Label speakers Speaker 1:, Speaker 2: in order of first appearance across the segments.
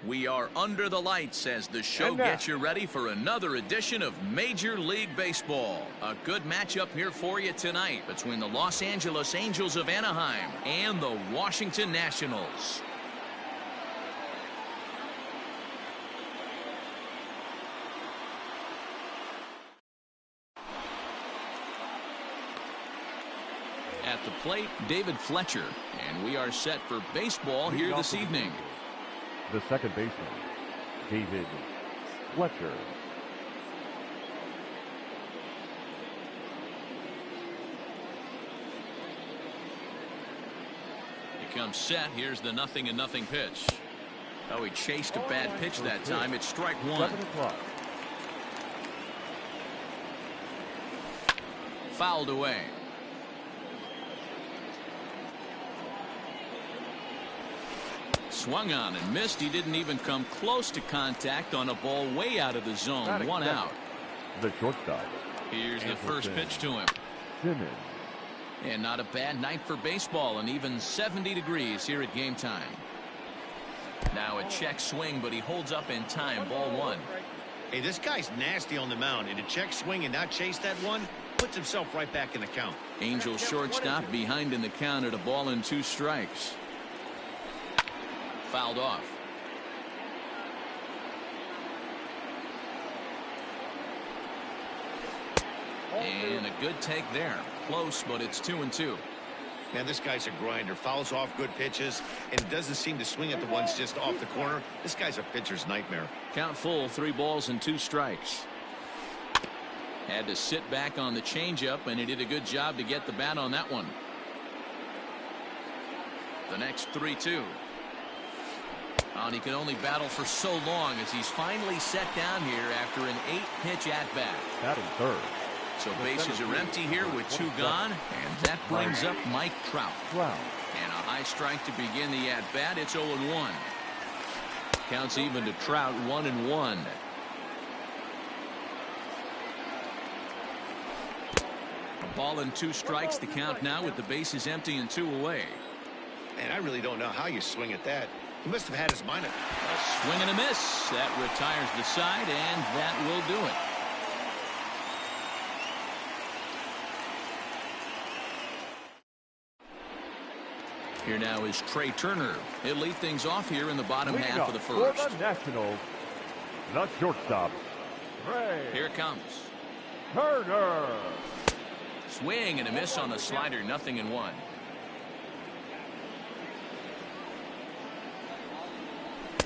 Speaker 1: We are under the lights as the show gets you ready for another edition of Major League Baseball. A good matchup here for you tonight between the Los Angeles Angels of Anaheim and the Washington Nationals. At the plate, David Fletcher, and we are set for baseball here this evening.
Speaker 2: The second baseman, David Fletcher.
Speaker 1: He comes set. Here's the 0-0 pitch. Oh, he chased a bad pitch that time. It's strike one.
Speaker 2: 7 o'clock.
Speaker 1: Fouled away. Swung on and missed. He didn't even come close to contact on a ball way out of the zone. One out.
Speaker 2: The shortstop.
Speaker 1: Here's the first pitch to him.
Speaker 2: Simmons.
Speaker 1: And not a bad night for baseball, and even 70 degrees here at game time. Now a check swing, but he holds up in time. Ball one.
Speaker 3: Hey, this guy's nasty on the mound, and a check swing and not chase that one puts himself right back in the count.
Speaker 1: Angels shortstop behind in the count at 1-2 strikes. Fouled off. And a good take there. Close, but it's 2-2.
Speaker 3: Man, this guy's a grinder. Fouls off good pitches and doesn't seem to swing at the ones just off the corner. This guy's a pitcher's nightmare.
Speaker 1: Count full, 3 balls and 2 strikes. Had to sit back on the changeup, and he did a good job to get the bat on that one. The next 3-2. And he can only battle for so long as he's finally set down here after an 8-pitch at-bat.
Speaker 2: Batting third.
Speaker 1: So bases are empty here with 2 gone, and that brings up Mike Trout. And a high strike to begin the at-bat. It's 0-1. Counts even to Trout, 1-1. A ball and 2 strikes, the count now with the bases empty and 2 away.
Speaker 3: And I really don't know how you swing at that. He must have had his mind.
Speaker 1: A swing and a miss. That retires the side, and that will do it. Here now is Trey Turner. He'll lead things off here in the bottom half of the first.
Speaker 2: For the Nationals, the shortstop, Trey.
Speaker 1: Here it comes.
Speaker 2: Turner.
Speaker 1: Swing and a miss on the slider. 0-1.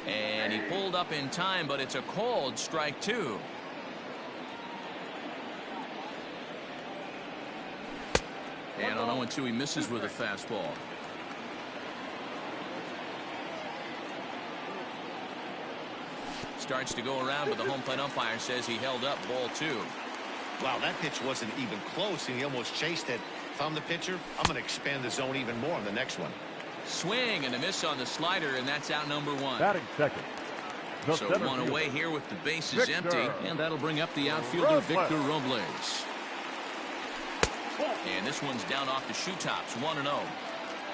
Speaker 1: And he pulled up in time, but it's a called strike 2. And on 0-2, he misses with a fastball. Starts to go around, but the home plate umpire says he held up. Ball 2.
Speaker 3: Wow, that pitch wasn't even close, and he almost chased it. If I'm the pitcher, I'm going to expand the zone even more on the next one.
Speaker 1: Swing and a miss on the slider, and that's out number 1.
Speaker 2: Batting second.
Speaker 1: So 1 away here with the bases empty, and that'll bring up the outfielder Victor Robles. And this one's down off the shoe tops. 1-0.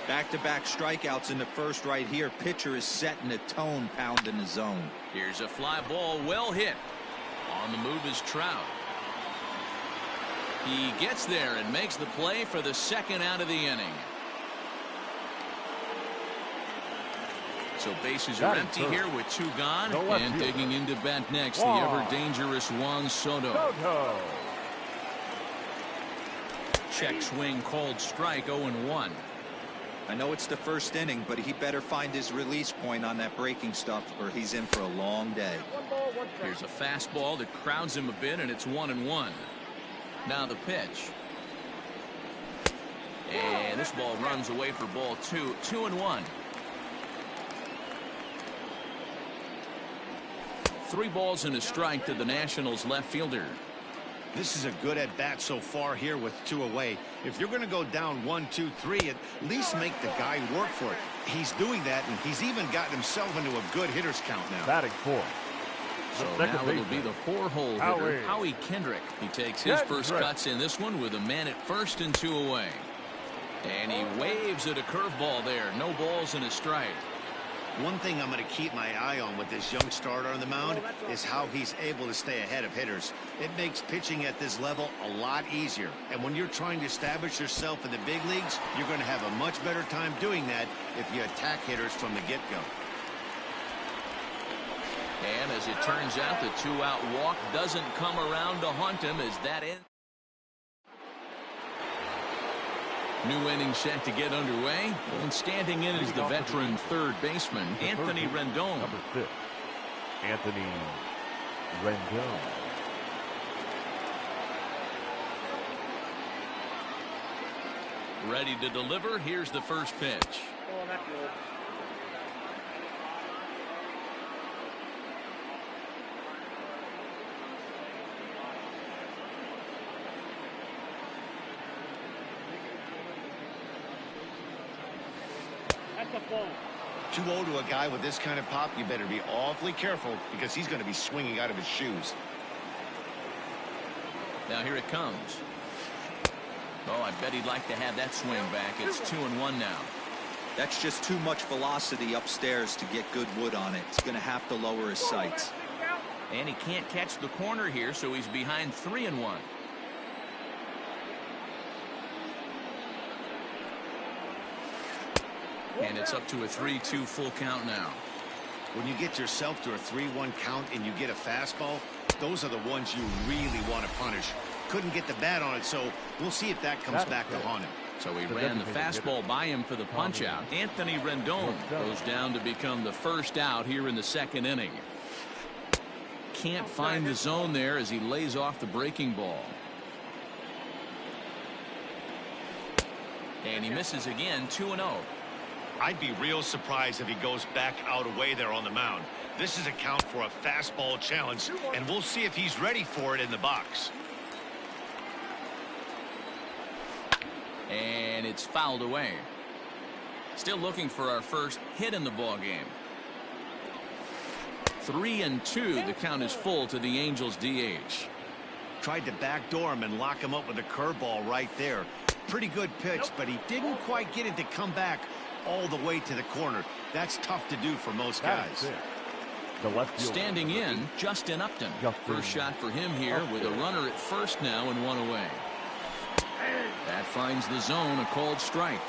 Speaker 4: Back-to-back strikeouts in the first right here. Pitcher is setting the tone, pounding the zone.
Speaker 1: Here's a fly ball, well hit. On the move is Trout. He gets there and makes the play for the second out of the inning. So bases are empty here with 2 gone. And digging into bat next, the ever-dangerous Juan Soto. Check swing, called strike, 0-1.
Speaker 4: I know it's the first inning, but he better find his release point on that breaking stuff or he's in for a long day.
Speaker 1: Here's a fastball that crowds him a bit, and it's 1-1. Now the pitch. And this ball runs away for ball 2. 2-1. 3 balls and a strike to the Nationals left fielder.
Speaker 3: This is a good at-bat so far here with 2 away. If you're going to go down 1, 2, 3, at least make the guy work for it. He's doing that, and he's even gotten himself into a good hitter's count now.
Speaker 2: Batting 4.
Speaker 1: So now it'll be the 4-hole hitter, Howie Kendrick. He takes his first cuts in this one with a man at first and 2 away. And he waves at a curveball there. No balls and a strike.
Speaker 3: One thing I'm going to keep my eye on with this young starter on the mound is how he's able to stay ahead of hitters. It makes pitching at this level a lot easier. And when you're trying to establish yourself in the big leagues, you're going to have a much better time doing that if you attack hitters from the get-go.
Speaker 1: And as it turns out, the two-out walk doesn't come around to haunt him as that ends. New inning set to get underway, and standing in is the veteran third baseman, Anthony Rendon.
Speaker 2: Number 6, Anthony Rendon.
Speaker 1: Ready to deliver. Here's the first pitch.
Speaker 5: Oh, that's good. That's a ball.
Speaker 3: 2-0 to a guy with this kind of pop, you better be awfully careful because he's going to be swinging out of his shoes.
Speaker 1: Now here it comes. Oh, I bet he'd like to have that swing back. It's 2-1 now.
Speaker 4: That's just too much velocity upstairs to get good wood on it. He's going to have to lower his sights.
Speaker 1: And he can't catch the corner here, so he's behind 3-1. And it's up to a 3-2 full count now.
Speaker 3: When you get yourself to a 3-1 count and you get a fastball, those are the ones you really want to punish. Couldn't get the bat on it, so we'll see if that comes back to haunt him.
Speaker 1: So he ran the fastball by him for the punch-out. Anthony Rendon goes down to become the first out here in the second inning. Can't find the zone there as he lays off the breaking ball. And he misses again, 2-0.
Speaker 6: I'd be real surprised if he goes back out away there on the mound. This is a count for a fastball challenge, and we'll see if he's ready for it in the box.
Speaker 1: And it's fouled away. Still looking for our first hit in the ball game. 3-2. The count is full to the Angels DH.
Speaker 3: Tried to backdoor him and lock him up with a curveball right there. Pretty good pitch, but he didn't quite get it to come back all the way to the corner. That's tough to do for most guys.
Speaker 2: The left fielder.
Speaker 1: Standing in, Justin Upton. First shot for him here with a runner at first now and one away. That finds the zone, a called strike.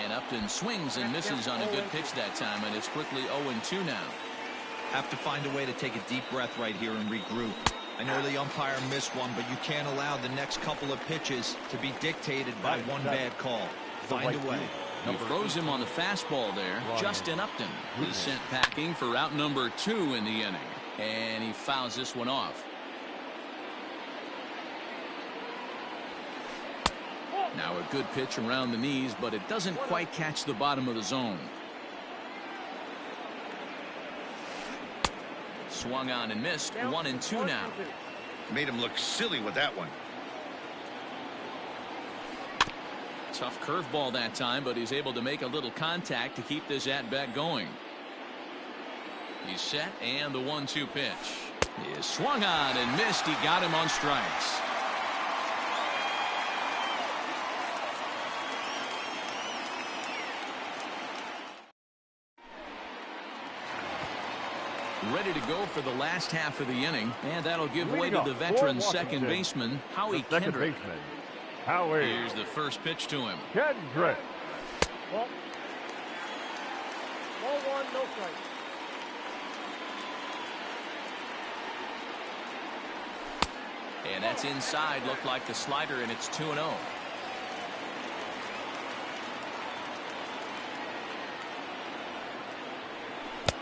Speaker 1: And Upton swings and misses on a good pitch that time, and it's quickly 0-2 now.
Speaker 4: Have to find a way to take a deep breath right here and regroup. I know the umpire missed one, but you can't allow the next couple of pitches to be dictated by one bad call. Find a way.
Speaker 1: He throws him on the fastball there. Justin Upton is sent packing for out number 2 in the inning. And he fouls this one off. Now a good pitch around the knees, but it doesn't quite catch the bottom of the zone. Swung on and missed. 1-2 now.
Speaker 3: Made him look silly with that one.
Speaker 1: Tough curveball that time, but he's able to make a little contact to keep this at-bat going. He's set, and the 1-2 pitch is swung on and missed. He got him on strikes. Ready to go for the last half of the inning, and that'll give way to the veteran second baseman, Howie Kendrick. Here's the first pitch to him.
Speaker 2: Kendrick.
Speaker 5: Ball 1, no strike.
Speaker 1: And that's inside. Looked like the slider, and it's 2-0.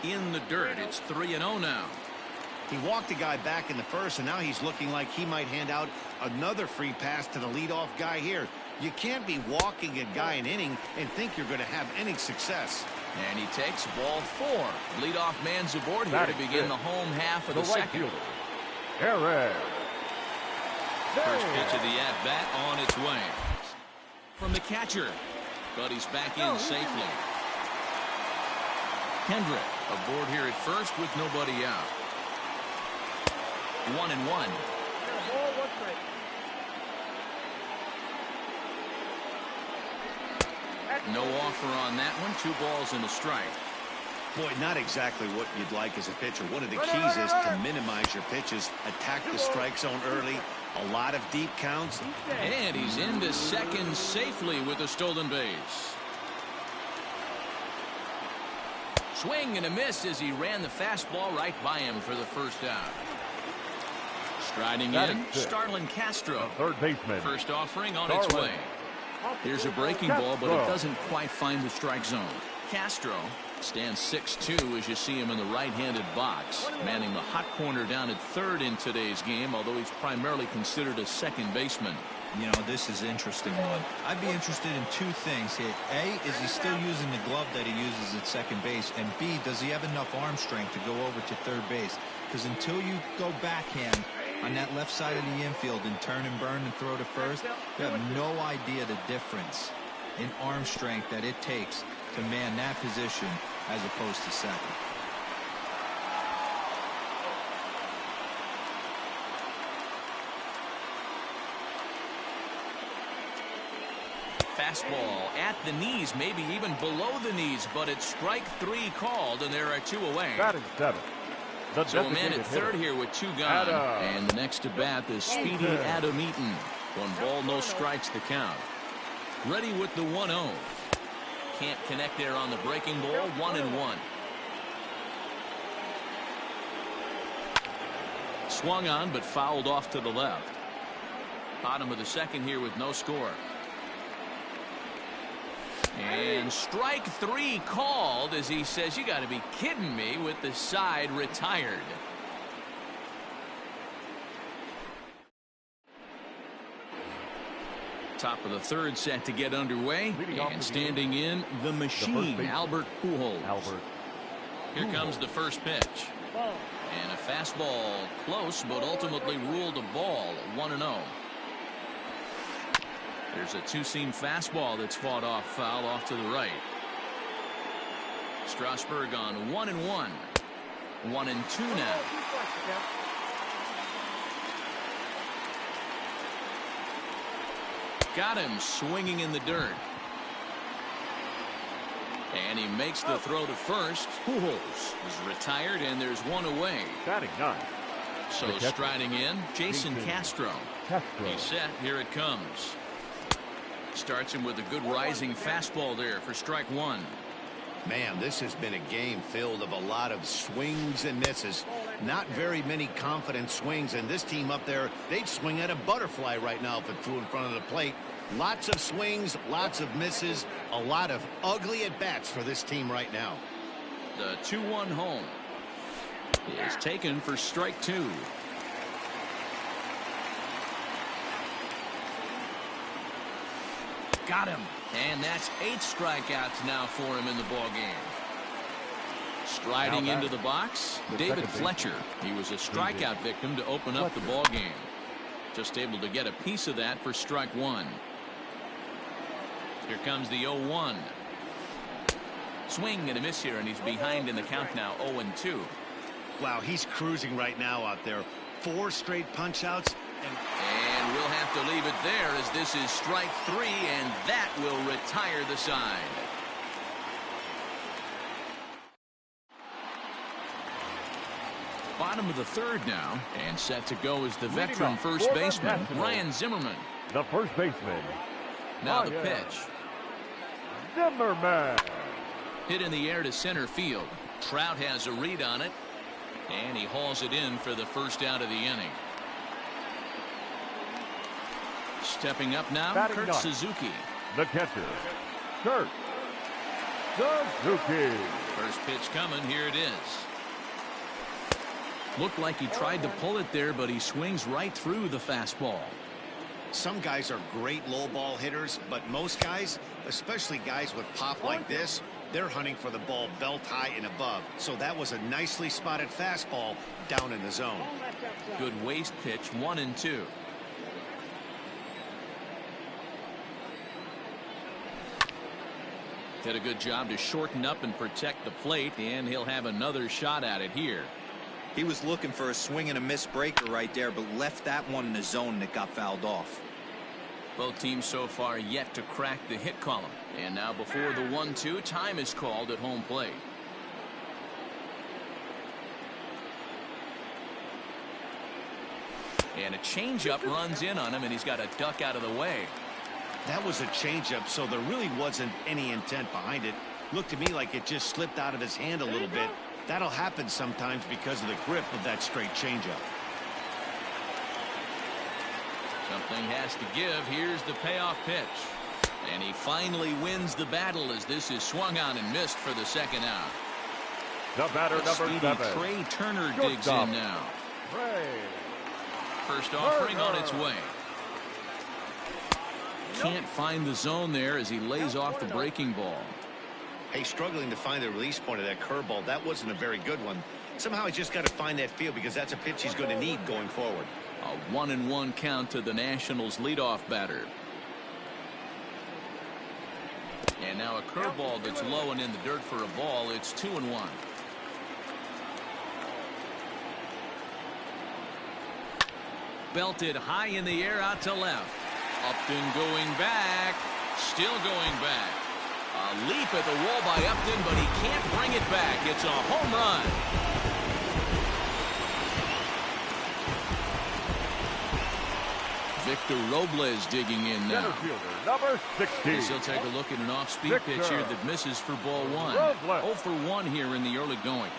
Speaker 1: In the dirt, it's 3-0 now.
Speaker 3: He walked a guy back in the first, and now he's looking like he might hand out another free pass to the leadoff guy here. You can't be walking a guy an inning and think you're going to have any success.
Speaker 1: And he takes ball 4. Leadoff man's aboard here to begin the home half of the second.
Speaker 2: Eric.
Speaker 1: First pitch of the at-bat on its way. From the catcher, but he's back in safely. Kendrick aboard here at first with nobody out. 1-1.
Speaker 5: Ball 1 strike.
Speaker 1: No offer on that one. 2 balls and a strike.
Speaker 3: Boy, not exactly what you'd like as a pitcher. One of the keys is to minimize your pitches, attack the strike zone early, a lot of deep counts.
Speaker 1: And he's into second safely with a stolen base. Swing and a miss as he ran the fastball right by him for the first out. Striding in, Starlin Castro.
Speaker 2: Third baseman.
Speaker 1: First offering on its way. Here's a breaking ball, but it doesn't quite find the strike zone. Castro stands 6'2" as you see him in the right-handed box, manning the hot corner down at third in today's game, although he's primarily considered a second baseman.
Speaker 4: You know, this is an interesting one. I'd be interested in 2 things here. A, is he still using the glove that he uses at second base? And B, does he have enough arm strength to go over to third base? Because until you go backhand on that left side of the infield and turn and burn and throw to first, you have no idea the difference in arm strength that it takes to man that position as opposed to second.
Speaker 1: Fastball at the knees, maybe even below the knees, but it's strike 3 called, and there are 2 away.
Speaker 2: Batting 7.
Speaker 1: So a man at third here with 2 gone, and the next to bat is Speedy Adam Eaton. 1 ball, no strikes the count. Ready with the 1-0. Can't connect there on the breaking ball. 1-1. Swung on, but fouled off to the left. Bottom of the second here with no score. And strike 3 called as he says, you got to be kidding me, with the side retired. Top of the third set to get underway, and standing in the machine, Albert Pujols. Here comes the first pitch. And a fastball close, but ultimately ruled a ball. 1-0. There's a 2-seam fastball that's fought off foul off to the right. Strasburg on 1-1. 1-2 now. Got him swinging in the dirt. And he makes the throw to first. Pujols is retired, and there's 1 away.
Speaker 2: Batting 9.
Speaker 1: So striding in, Jason Castro. He's set. Here it comes. Starts him with a good rising fastball there for strike 1.
Speaker 3: Man, this has been a game filled of a lot of swings and misses. Not very many confident swings, and this team up there, they'd swing at a butterfly right now if it flew in front of the plate. Lots of swings, lots of misses, a lot of ugly at-bats for this team right now.
Speaker 1: The 2-1 home is taken for strike 2. Got him. And that's 8 strikeouts now for him in the ball game. Striding into the box, David Fletcher. He was a strikeout victim to open up the ball game. Just able to get a piece of that for strike 1. Here comes the 0-1. Swing and a miss here, and he's behind in the count now. 0-2.
Speaker 3: Wow, he's cruising right now out there. 4 straight punch-outs.
Speaker 1: And we'll have to leave it there as this is strike 3, and that will retire the side. Bottom of the third now, and set to go is the veteran first baseman, Ryan Zimmerman.
Speaker 2: The first baseman.
Speaker 1: Now the pitch.
Speaker 2: Zimmerman.
Speaker 1: Hit in the air to center field. Trout has a read on it, and he hauls it in for the first out of the inning. Stepping up now, Kurt Suzuki.
Speaker 2: The catcher, Kurt Suzuki.
Speaker 1: First pitch coming. Here it is. Looked like he tried to pull it there, but he swings right through the fastball.
Speaker 3: Some guys are great low ball hitters, but most guys, especially guys with pop like this, they're hunting for the ball belt high and above. So that was a nicely spotted fastball down in the zone.
Speaker 1: Good waist pitch. 1-2. Did a good job to shorten up and protect the plate, and he'll have another shot at it here.
Speaker 4: He was looking for a swing and a miss breaker right there, but left that one in the zone that got fouled off.
Speaker 1: Both teams so far yet to crack the hit column. And now before the 1-2, time is called at home plate. And a changeup runs in on him, and he's got to duck out of the way.
Speaker 3: That was a changeup, so there really wasn't any intent behind it. Looked to me like it just slipped out of his hand a little bit. That'll happen sometimes because of the grip of that straight changeup.
Speaker 1: Something has to give. Here's the payoff pitch. And he finally wins the battle as this is swung on and missed for the second out.
Speaker 2: The batter, number 7.
Speaker 1: Trey Turner digs
Speaker 2: Shortstop.
Speaker 1: in now.
Speaker 2: Trey
Speaker 1: First offering
Speaker 2: Turner.
Speaker 1: on its way. Can't find the zone there as he lays off the breaking ball.
Speaker 3: Hey, struggling to find the release point of that curveball. That wasn't a very good one. Somehow he's just got to find that feel because that's a pitch he's going to need going forward.
Speaker 1: A 1-1 count to the Nationals leadoff batter. And now a curveball that's low and in the dirt for a ball. It's 2-1. Belted high in the air out to left. Upton going back. Still going back. A leap at the wall by Upton, but he can't bring it back. It's a home run. Victor Robles digging in now.
Speaker 2: Center fielder, number 16.
Speaker 1: He'll take a look at an off-speed pitch here that misses for ball 1.
Speaker 2: Robles.
Speaker 1: 0 for 1 here in the early going.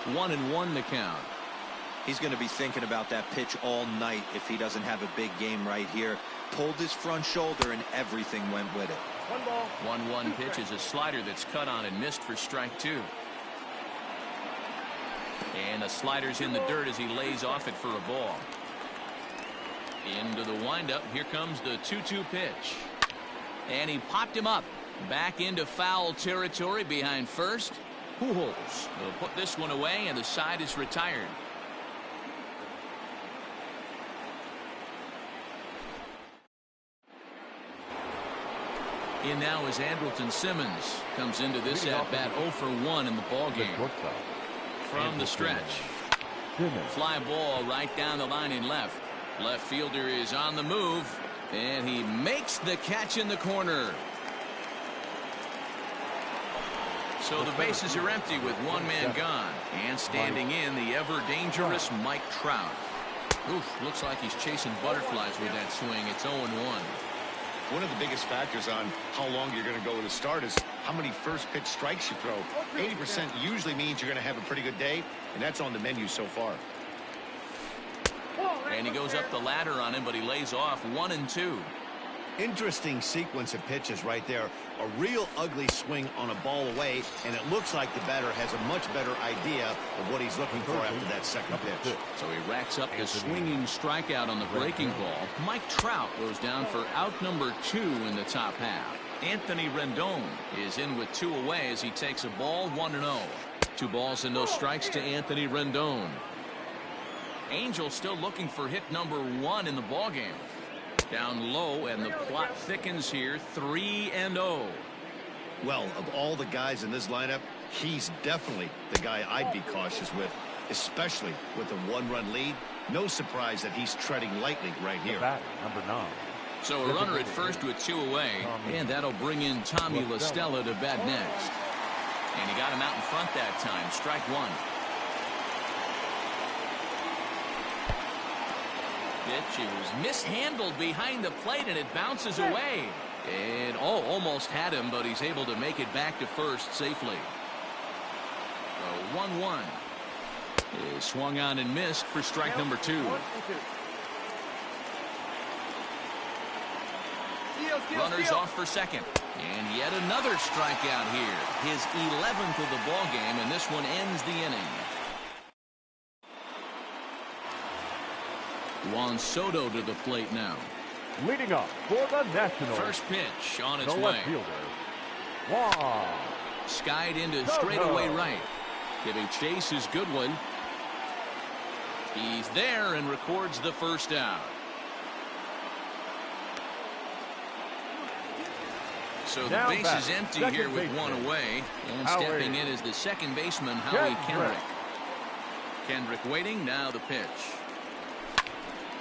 Speaker 1: 1-1 the count.
Speaker 4: He's going to be thinking about that pitch all night if he doesn't have a big game right here. Pulled his front shoulder and everything went with it.
Speaker 1: 1-1 pitch is a slider that's cut on and missed for strike 2. And the slider's in the dirt as he lays off it for a ball. Into the windup. Here comes the 2-2 pitch. And he popped him up. Back into foul territory behind first. Pujols will put this one away, and the side is retired. In now is Andrelton Simmons. Comes into this at-bat 0 for 1 in the ballgame. From the stretch. Fly ball right down the line in left. Left fielder is on the move. And he makes the catch in the corner. So the bases are empty with one man gone. And standing in, the ever-dangerous Mike Trout. Oof, looks like he's chasing butterflies with that swing. It's 0-1.
Speaker 3: One of the biggest factors on how long you're going to go with a start is how many first pitch strikes you throw. 80% usually means you're going to have a pretty good day, and that's on the menu so far.
Speaker 1: And he goes up the ladder on him, but he lays off 1-2.
Speaker 3: Interesting sequence of pitches right there. A real ugly swing on a ball away, and it looks like the batter has a much better idea of what he's looking for after that second pitch.
Speaker 1: So he racks up the swinging strikeout on the breaking ball. Mike Trout goes down for out number 2 in the top half. Anthony Rendon is in with 2 away as he takes a ball 1-0. 2 balls and no strikes to Anthony Rendon. Angels still looking for hit number 1 in the ballgame. Down low, and the plot thickens here. 3-0.
Speaker 3: Well, of all the guys in this lineup, he's definitely the guy I'd be cautious with, especially with a 1-run lead. No surprise that he's treading lightly right here.
Speaker 2: Number 9.
Speaker 1: So a runner at first with 2 away, and that'll bring in Tommy La Stella to bat next. And he got him out in front that time. Strike 1. Pitch, it was mishandled behind the plate, and it bounces away. And almost had him, but he's able to make it back to first safely. 1-1 is swung on and missed for strike number 2. Runners off for second, and yet another strikeout here. His 11th of the ball game, and this one ends the inning. Juan Soto to the plate now.
Speaker 2: Leading up for the Nationals.
Speaker 1: First pitch on its
Speaker 2: the
Speaker 1: way.
Speaker 2: left fielder, Juan
Speaker 1: Skied into
Speaker 2: Soto.
Speaker 1: straightaway right. Giving chase is Goodwin. He's there and records the first out. So the
Speaker 2: Now
Speaker 1: base
Speaker 2: back.
Speaker 1: is empty
Speaker 2: Second
Speaker 1: here with
Speaker 2: baseman.
Speaker 1: 1 away. And
Speaker 2: Howie.
Speaker 1: stepping in is the second baseman, Howie Kendrick. Kendrick waiting. Now the pitch.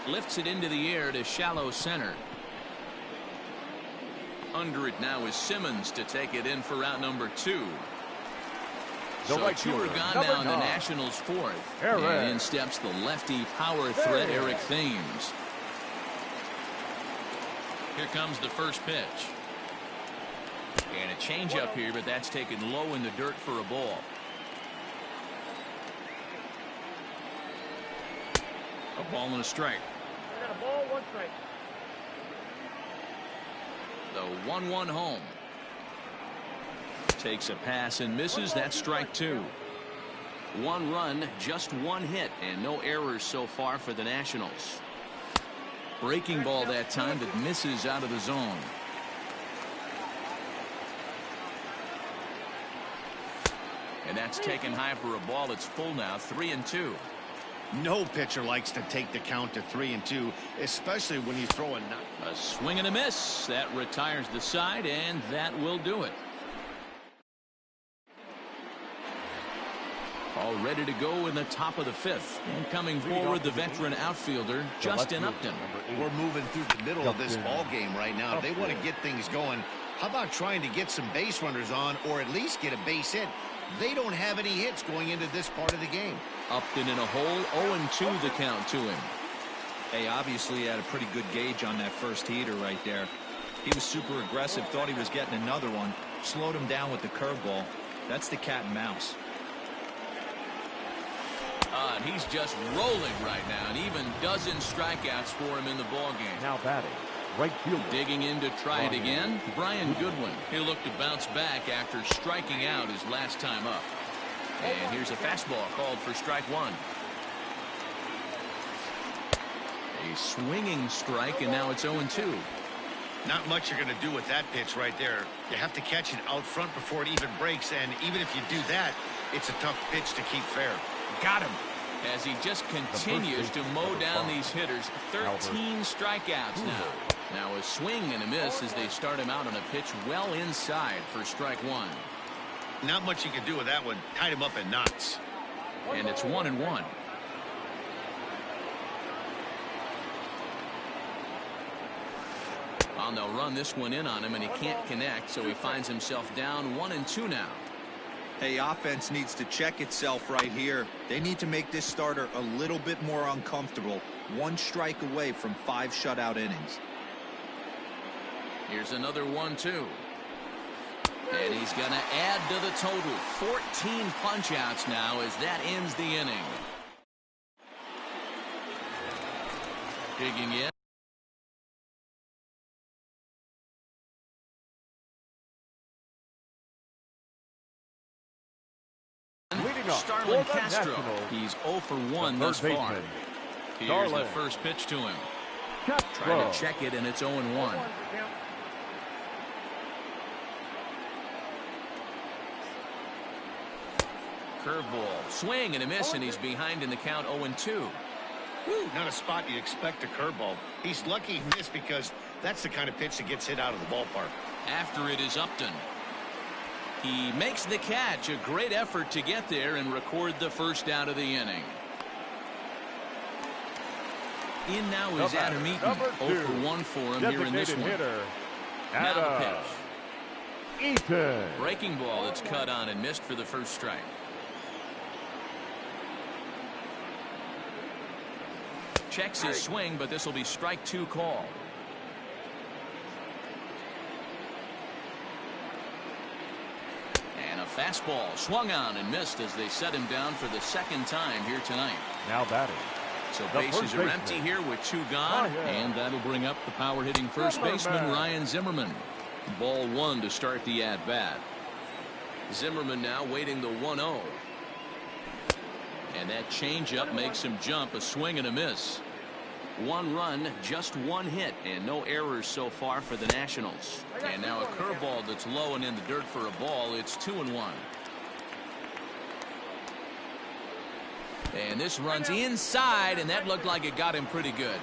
Speaker 1: Lifts it into the air to shallow center. Under it now is Simmons to take it in for out number 2. So 2 are gone now in the Nationals' 4th. And in steps the lefty power threat, Eric Thames. Here comes the first pitch. And a changeup here, but that's taken low in the dirt for a ball. A ball and a strike.
Speaker 5: I got a ball, 1 strike.
Speaker 1: The 1-1 home. Takes a pass and misses. That's strike 2. 1 run, just 1 hit, and no errors so far for the Nationals. Breaking ball that time that misses out of the zone. And that's taken high for a ball. It's full now, 3-2.
Speaker 3: No pitcher likes to take the count to 3-2, especially when you throw a
Speaker 1: swing and a miss. That retires the side, and that will do it. All ready to go in the top of the 5th. And coming forward, the veteran outfielder, Justin Upton.
Speaker 3: We're moving through the middle of this ball game right now. If they want to get things going, how about trying to get some base runners on, or at least get a base hit? They don't have any hits going into this part of the game.
Speaker 1: Upton in a hole, 0-2 the count to him.
Speaker 4: Hey, obviously he had a pretty good gauge on that first heater right there. He was super aggressive, thought he was getting another one, slowed him down with the curveball. That's the cat and mouse.
Speaker 1: And he's just rolling right now, and even dozen strikeouts for him in the ball game.
Speaker 2: Now batting, right fielder.
Speaker 1: Digging in to try it again, Brian Goodwin. He'll look to bounce back after striking out his last time up. And here's a fastball called for strike 1. A swinging strike, and now it's 0-2.
Speaker 3: Not much you're going to do with that pitch right there. You have to catch it out front before it even breaks, and even if you do that, it's a tough pitch to keep fair.
Speaker 1: Got him. As he just continues to mow down these hitters. 13 strikeouts now. Now a swing and a miss as they start him out on a pitch well inside for strike 1.
Speaker 3: Not much you can do with that one. Tied him up in knots.
Speaker 1: And it's 1-1. Well, they'll run this one in on him, and he can't connect, so he finds himself down 1-2 now.
Speaker 4: Hey, offense needs to check itself right here. They need to make this starter a little bit more uncomfortable. 1 strike away from 5 shutout innings.
Speaker 1: Here's another 1-2. And he's going to add to the total. 14 punch-outs now as that ends the inning. Digging in. Starlin Castro. He's 0 for 1 thus far. Here's the first pitch to him. Trying to check it, and it's 0-1. Curveball, swing and a miss, and he's behind in the count, 0-2.
Speaker 3: Woo, not a spot you expect a curveball. He's lucky he missed because that's the kind of pitch that gets hit out of the ballpark.
Speaker 1: After it is Upton. He makes the catch. A great effort to get there and record the first out of the inning. In now is Adam Eaton. 0 for 1 for him here in this one. Now the pitch.
Speaker 2: Eaton.
Speaker 1: Breaking ball that's cut on and missed for the first strike. Checks his swing, but this will be strike 2 call. And a fastball swung on and missed as they set him down for the second time here tonight.
Speaker 2: Now batting.
Speaker 1: So bases are empty here with 2 gone, and that'll bring up the power hitting first baseman Ryan Zimmerman. Ball 1 to start the at bat. Zimmerman now waiting the 1-0. And that changeup makes him jump. A swing and a miss. 1 run, just 1 hit, and no errors so far for the Nationals. And now a curveball that's low and in the dirt for a ball. It's 2-1. And this runs inside, and that looked like it got him pretty good.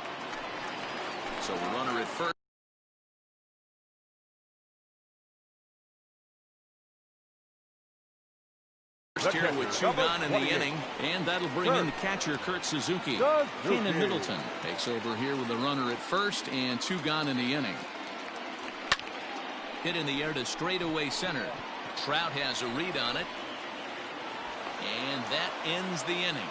Speaker 1: So the runner at first. Here with 2 gone in the inning, and that'll bring in the catcher, Kurt Suzuki. Kenan Middleton takes over here with the runner at first and 2 gone in the inning. Hit in the air to straightaway center. Trout has a read on it, and that ends the inning.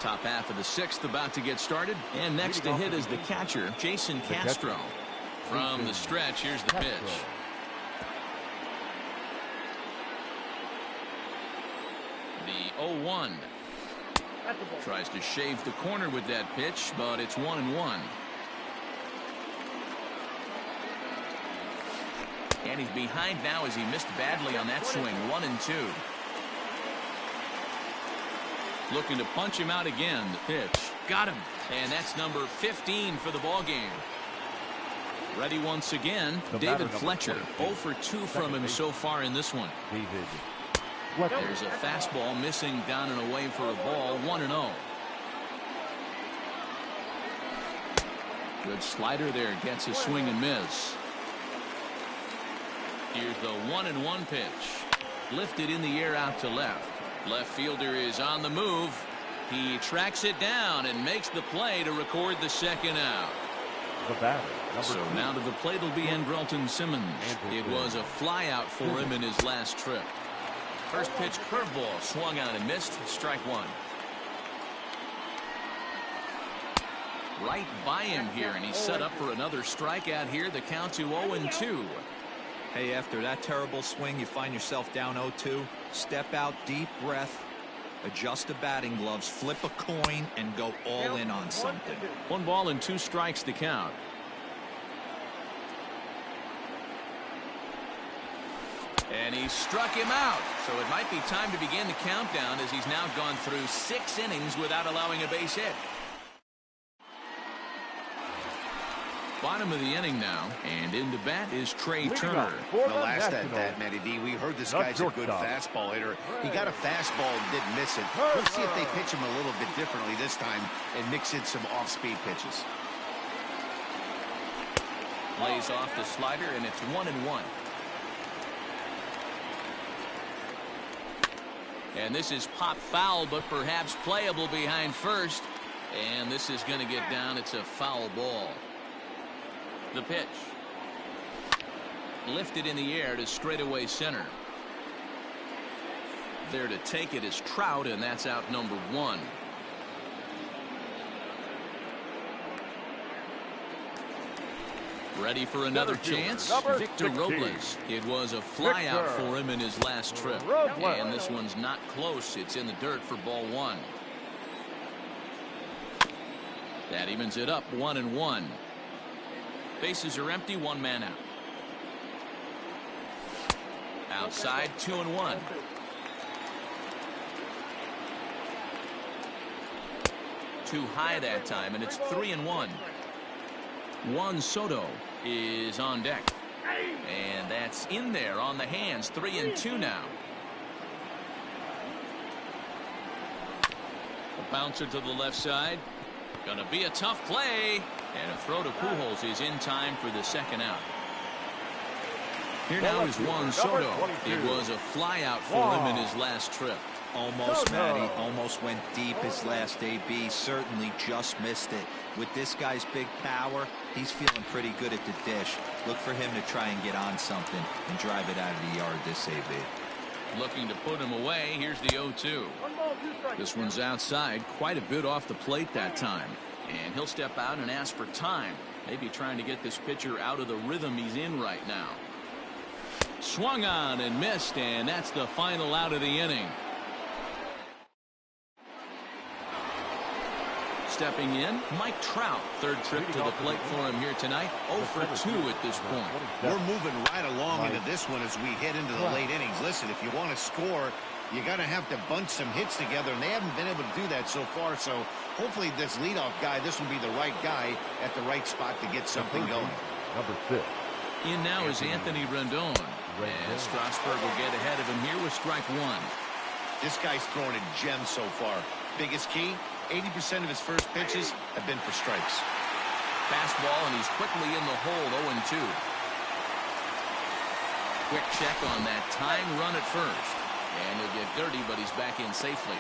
Speaker 1: Top half of the 6th about to get started, and next to hit is the catcher, Jason Castro. From the stretch, here's the pitch. The 0-1. Tries to shave the corner with that pitch, but it's 1-1. And he's behind now as he missed badly on that swing. 1-2. Looking to punch him out again. The pitch. Got him. And that's number 15 for the ball game. Ready once again, David Fletcher. 0 for 2 from him so far in this one. There's a fastball missing down and away for a ball. 1-0. Good slider there. Gets a swing and miss. Here's the 1-1 pitch. Lifted in the air out to left. Left fielder is on the move. He tracks it down and makes the play to record the second out. So now to the plate will be Andrelton Simmons. It was a fly out for him in his last trip. First pitch curveball swung on and missed. Strike 1. Right by him here, and he's set up for another strikeout here. The count to 0-2.
Speaker 4: Hey, after that terrible swing, you find yourself down 0-2. Step out, deep breath, adjust the batting gloves, flip a coin, and go all in on something.
Speaker 1: 1 ball and 2 strikes to count. And he struck him out. So it might be time to begin the countdown as he's now gone through 6 innings without allowing a base hit. Bottom of the inning now, and in to bat is Trey Turner.
Speaker 3: The last at bat, Matty D, we heard this guy's a good fastball hitter. He got a fastball and didn't miss it. Let's see if they pitch him a little bit differently this time and mix in some off-speed pitches.
Speaker 1: Lays off the slider, and it's 1-1. And this is pop foul, but perhaps playable behind first. And this is going to get down. It's a foul ball. The pitch. Lifted in the air to straightaway center. There to take it is Trout, and that's out number 1. Ready for another chance? Victor Robles. It was a fly out for him in his last trip. And this one's not close. It's in the dirt for ball 1. That evens it up 1-1. Bases are empty, 1 man out. Outside, 2-1. Too high that time, and it's 3-1. Juan Soto is on deck. And that's in there on the hands. 3-2 now. A bouncer to the left side. Gonna be a tough play. And a throw to Pujols is in time for the second out. Here now is Juan Soto. It was a fly out for him in his last trip.
Speaker 4: Almost, Matty. Almost went deep his last AB. Certainly just missed it. With this guy's big power, he's feeling pretty good at the dish. Look for him to try and get on something and drive it out of the yard this AB.
Speaker 1: Looking to put him away. Here's the 0-2. This one's outside. Quite a bit off the plate that time. And he'll step out and ask for time. Maybe trying to get this pitcher out of the rhythm he's in right now. Swung on and missed, and that's the final out of the inning. Stepping in, Mike Trout. Third trip to the plate for him here tonight. 0 for 2 at this point.
Speaker 3: We're moving right along into this one as we head into the late innings. Listen, if you want to score, you got to have to bunch some hits together, and they haven't been able to do that so far. So hopefully this leadoff guy, this will be the right guy at the right spot to get something going.
Speaker 2: Number 6.
Speaker 1: In now is Anthony Rendon. And Strasburg will get ahead of him here with strike 1.
Speaker 3: This guy's throwing a gem so far. Biggest key, 80% of his first pitches have been for strikes.
Speaker 1: Fastball, and he's quickly in the hole. 0-2. Quick check on that time run at first. And he'll get dirty, but he's back in safely.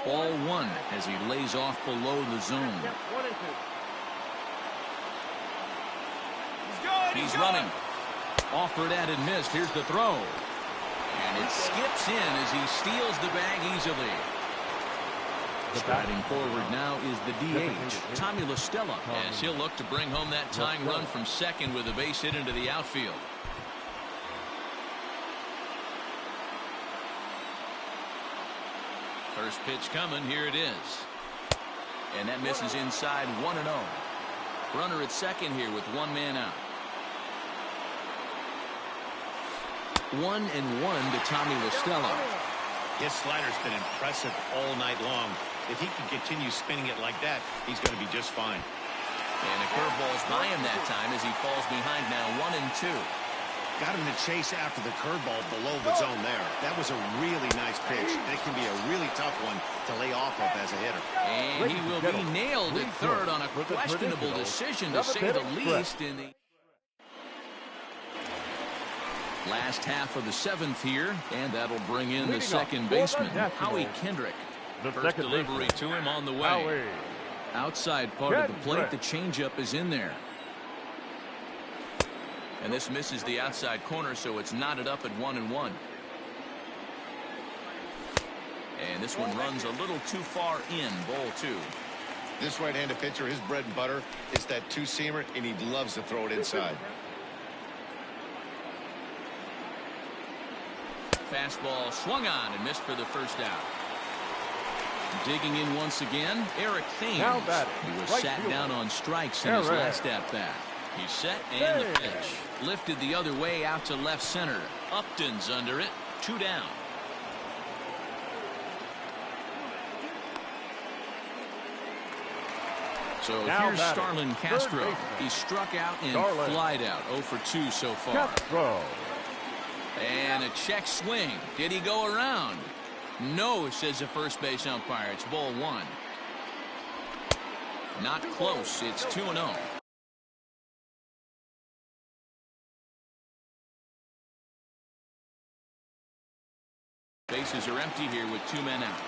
Speaker 1: Ball one as he lays off below the zone. He's running. Offered at and missed. Here's the throw. And it skips in as he steals the bag easily. Striding forward now is the DH, Tommy La Stella, as he'll look to bring home that tying run from second with a base hit into the outfield. First pitch coming. Here it is. And that misses inside 1-0. Runner at second here with one man out. 1-1 to Tommy La Stella.
Speaker 6: His slider's been impressive all night long. If he can continue spinning it like that, he's going to be just fine.
Speaker 1: And a curveball's by him that time as he falls behind now 1-2.
Speaker 3: Got him to chase after the curveball below the zone there. That was a really nice pitch. And it can be a really tough one to lay off of as a hitter.
Speaker 1: And he will be nailed at third on a questionable decision, to say the least, in the last half of the seventh here. And that'll bring in the second baseman, Howie Kendrick. First delivery to him on the way. Outside part of the plate, the changeup is in there. And this misses the outside corner, so it's knotted up at 1-1. And this one runs a little too far in, ball two.
Speaker 3: This right-handed pitcher, his bread and butter is that two-seamer, and he loves to throw it inside.
Speaker 1: Fastball swung on and missed for the first out. Digging in once again, Eric Thames. He was sat down on strikes in his last at-bat. He's set and the pitch. Lifted the other way out to left center. Upton's under it. 2 down. So here's Starlin Castro. He struck out and flied out. 0 for 2 so far. And a check swing. Did he go around? No, says the first base umpire. It's ball one. Not close. It's 2-0. Bases are empty here with 2 men out.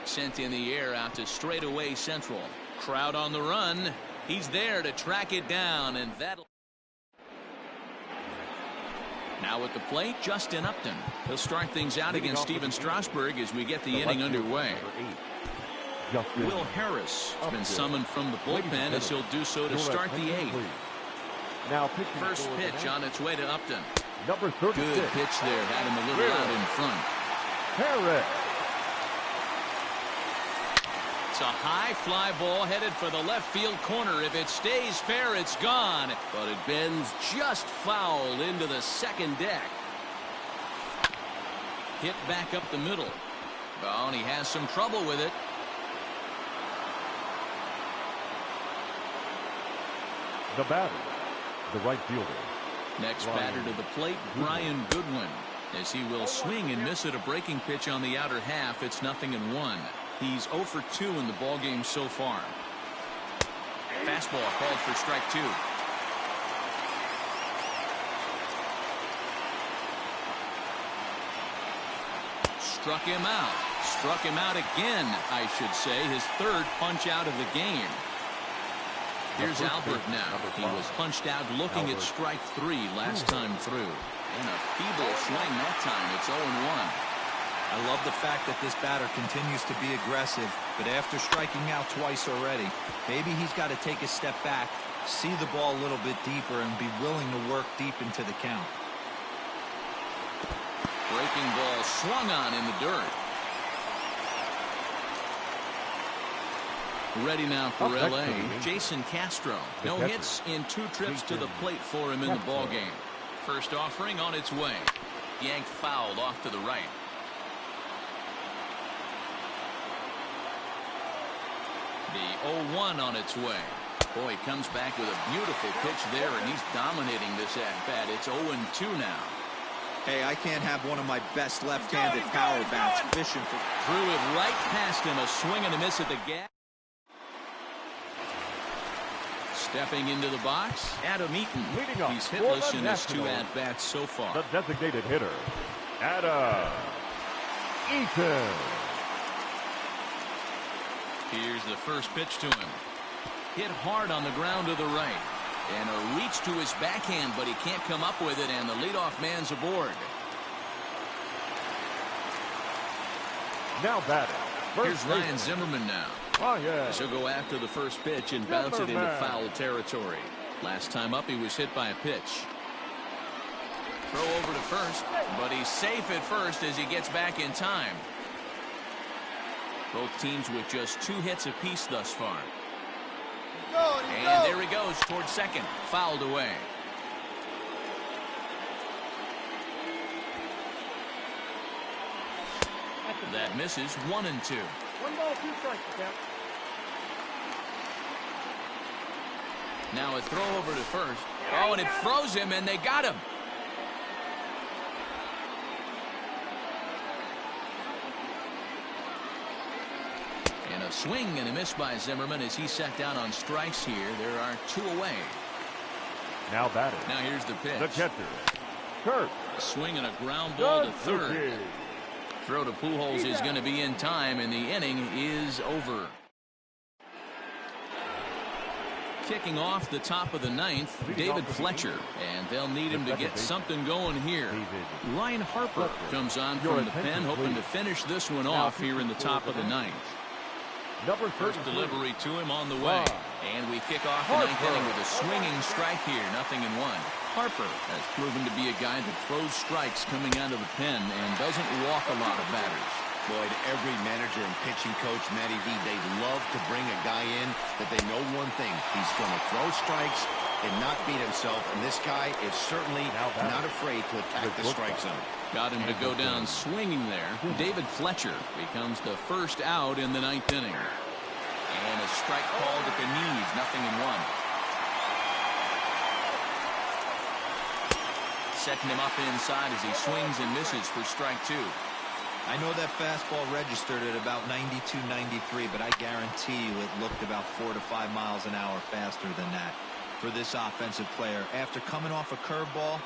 Speaker 1: Sent in the air out to straightaway central. Crowd on the run. He's there to track it down, and that'll. Now at the plate, Justin Upton. He'll start things out against Steven Strasburg as we get the inning underway. Will Harris has been summoned from the bullpen as he'll do so to start the 8th. First pitch on its way to Upton. Good pitch there. Had him a little out in front.
Speaker 2: Harris.
Speaker 1: It's a high fly ball headed for the left field corner. If it stays fair, it's gone. But it bends just foul into the second deck. Hit back up the middle. Oh, and he has some trouble with it.
Speaker 2: The batter, the right fielder.
Speaker 1: Next batter to the plate, Brian Goodwin. As he will swing and miss at a breaking pitch on the outer half. It's 0-1. He's 0 for 2 in the ballgame so far. Fastball called for strike 2. Struck him out. Struck him out again, I should say. His third punch out of the game. Here's Albert now. He was punched out looking at strike 3 last time through. And a feeble swing that time. It's 0-1.
Speaker 4: I love the fact that this batter continues to be aggressive, but after striking out twice already, maybe he's got to take a step back, see the ball a little bit deeper, and be willing to work deep into the count.
Speaker 1: Breaking ball swung on in the dirt. Ready now for L.A. Jason Castro. No hits in 2 trips to the plate for him in the ballgame. First offering on its way. Yanked fouled off to the right. The 0-1 on its way. Boy, he comes back with a beautiful pitch there, and he's dominating this at-bat. It's 0-2 now.
Speaker 4: Hey, I can't have one of my best left-handed power bats fishing for...
Speaker 1: Threw it right past him. A swing and a miss at the gap. Stepping into the box, Adam Eaton. He's hitless in his 2 at-bats so far.
Speaker 2: The designated hitter, Adam Eaton.
Speaker 1: Here's the first pitch to him. Hit hard on the ground to the right. And a reach to his backhand, but he can't come up with it, and the leadoff man's aboard.
Speaker 2: Now batting.
Speaker 1: Here's Ryan Zimmerman now.
Speaker 2: Oh, yeah.
Speaker 1: He'll go after the first pitch and bounce it into foul territory. Last time up, he was hit by a pitch. Throw over to first, but he's safe at first as he gets back in time. Both teams with just 2 hits apiece thus far. And there he goes towards second. Fouled away. That misses. 1-2.
Speaker 5: 1 ball, 2 strikes.
Speaker 1: Now a throw over to first. Oh, and it froze him, and they got him. And a swing and a miss by Zimmerman as he sat down on strikes here. There are 2 away.
Speaker 2: Now batting.
Speaker 1: Now here's the pitch.
Speaker 2: The catcher, Kurt.
Speaker 1: A swing and a ground ball to third. Throw to Pujols is going to be in time, and the inning is over. Kicking off the top of the 9th, David Fletcher, and they'll need him to get something going here. Ryan Harper comes on from the pen, hoping to finish this one off here in the top of the 9th. First delivery to him on the way. And we kick off the 9th inning with a swinging strike here. 0-1. Harper has proven to be a guy that throws strikes coming out of the pen and doesn't walk a lot of batters.
Speaker 3: Boyd, every manager and pitching coach, Matty V, they love to bring a guy in that they know one thing. He's going to throw strikes and not beat himself. And this guy is certainly not afraid to attack the strike zone.
Speaker 1: Got him to go down swinging there. David Fletcher becomes the first out in the 9th inning. And a strike called at the knees. 0-1. Setting him up inside as he swings and misses for strike 2.
Speaker 4: I know that fastball registered at about 92, 93, but I guarantee you it looked about 4 to 5 miles an hour faster than that for this offensive player. After coming off a curveball,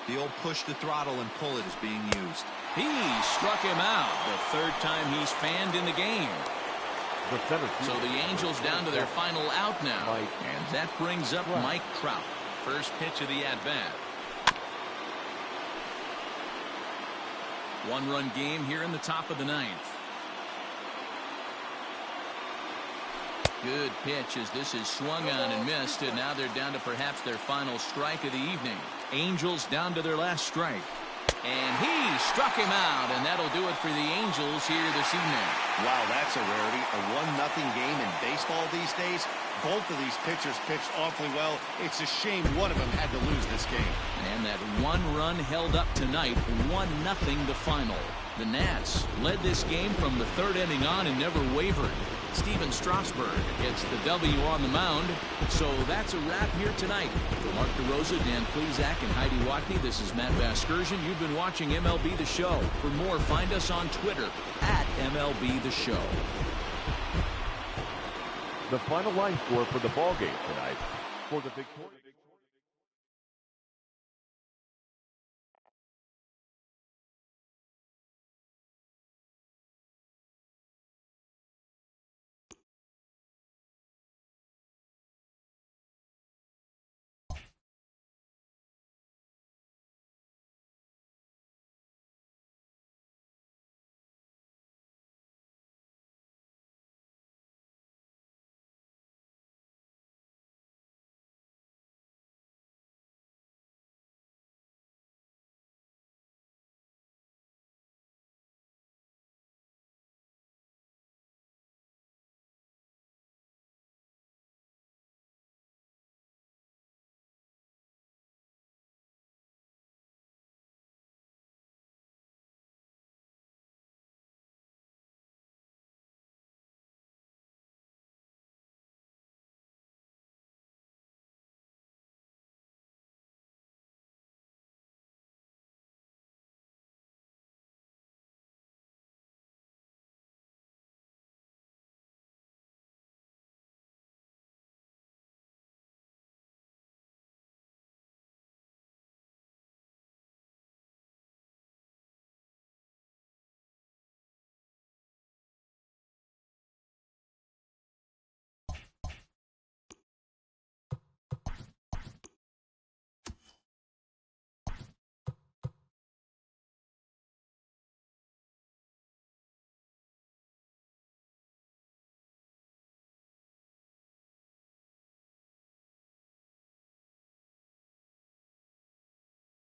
Speaker 4: the old push the throttle and pull it is being used.
Speaker 1: He struck him out the 3rd time he's fanned in the game. So the Angels down to their final out now. And that brings up Mike Trout. First pitch of the at-bat. 1-run game here in the top of the 9th. Good pitch as this is swung on and missed, and now they're down to perhaps their final strike of the evening. Angels down to their last strike. And he struck him out, and that'll do it for the Angels here this evening.
Speaker 3: Wow, that's a rarity. A 1-0 game in baseball these days. Both of these pitchers pitched awfully well. It's a shame one of them had to lose this game.
Speaker 1: And that 1 run held up tonight. 1-0 the final. The Nats led this game from the 3rd inning on and never wavered. Steven Strasburg gets the W on the mound. So that's a wrap here tonight. For Mark DeRosa, Dan Plezak, and Heidi Watney, this is Matt Vasgersian. You've been watching MLB The Show. For more, find us on Twitter at MLB The Show.
Speaker 2: The final line score for the ball game tonight for the victorious